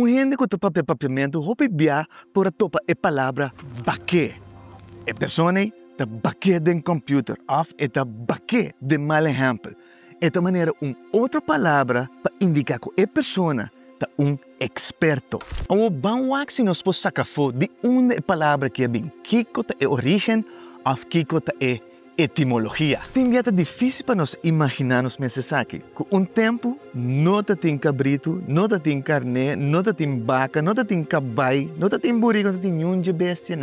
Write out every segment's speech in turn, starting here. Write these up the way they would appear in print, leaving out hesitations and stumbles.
gente que topa papiamento, hopi bia por topa a palavra baque. A persona ta baque den computer, of eta baque de mal exemplo. Esta maneira outra palavra para indicar que a persona ta experto. O banwak si nos pos sacafo de uma palavra que é bem kiko ta é origem, of kiko ta é etimologia. Tem é difícil para nós imaginarmos meses aqui. Que tempo não tem cabrito, não tem carne, não tem vaca, não tem cabai, não tem burrico, não tem nenhuma bestia.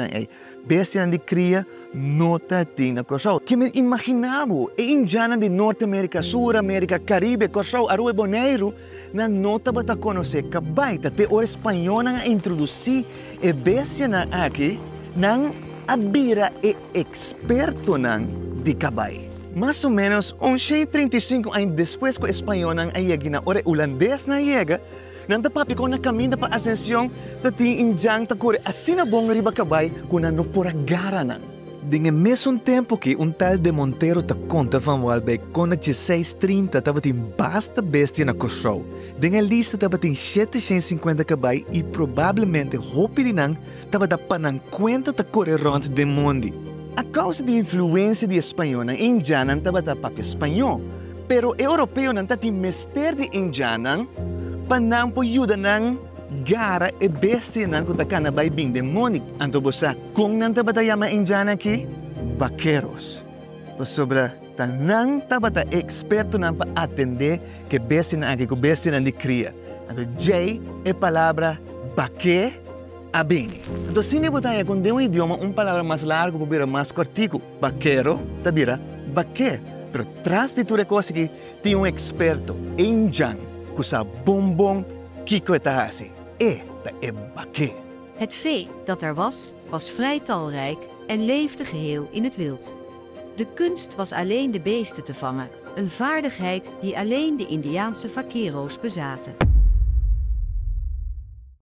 Bestia de cria não tem na coisa. Que me imaginava, indiana de Norte América, Sul América, Caribe, coisa, Arue Boneiro, na nota para conhecer cabai, até o espanhol na introduzir a bestia aqui, nang abira é experto de cabai. Mais ou menos, 35 anos depois que o espanhol não chega na hora holandês não chega, não papi ko na caminho para ascensão, tem injang ta corre assim na bom riba cabai, com não por agara não. Dinge mesmo tempo que tal de Monteiro ta conta van Walbeck com 630 tava tem basta bestia na corso. Dinge lista tava tem 750 cabai e provavelmente hopi dinang tava da panang kwenta ta corre rond de mundi. A causa de influência de espanhol na indiana tava da papi espanhol, pero europeu não tem mester de indiana panang po yuda nang gara e bestia nang kung takana bay bing demonic. Anto bosa, kung nang tabatayama indiana ki, vaqueros. O sobra, tanang tabata experto nang pa-atende que bestia na aki, ko bestia nang di cria. Anto J e palavra vaque abing. Anto sine botaya kung de un idioma, palavra mais largo, pobira mais cortico. Vaquero, tabira, vaque. Pero tras de tu recosa que tem experto, indian, kusa bonbon, kiko etahasi. Bakke. Het vee dat er was vrij talrijk en leefde geheel in het wild. De kunst was alleen de beesten te vangen, een vaardigheid die alleen de Indiaanse vaquero's bezaten.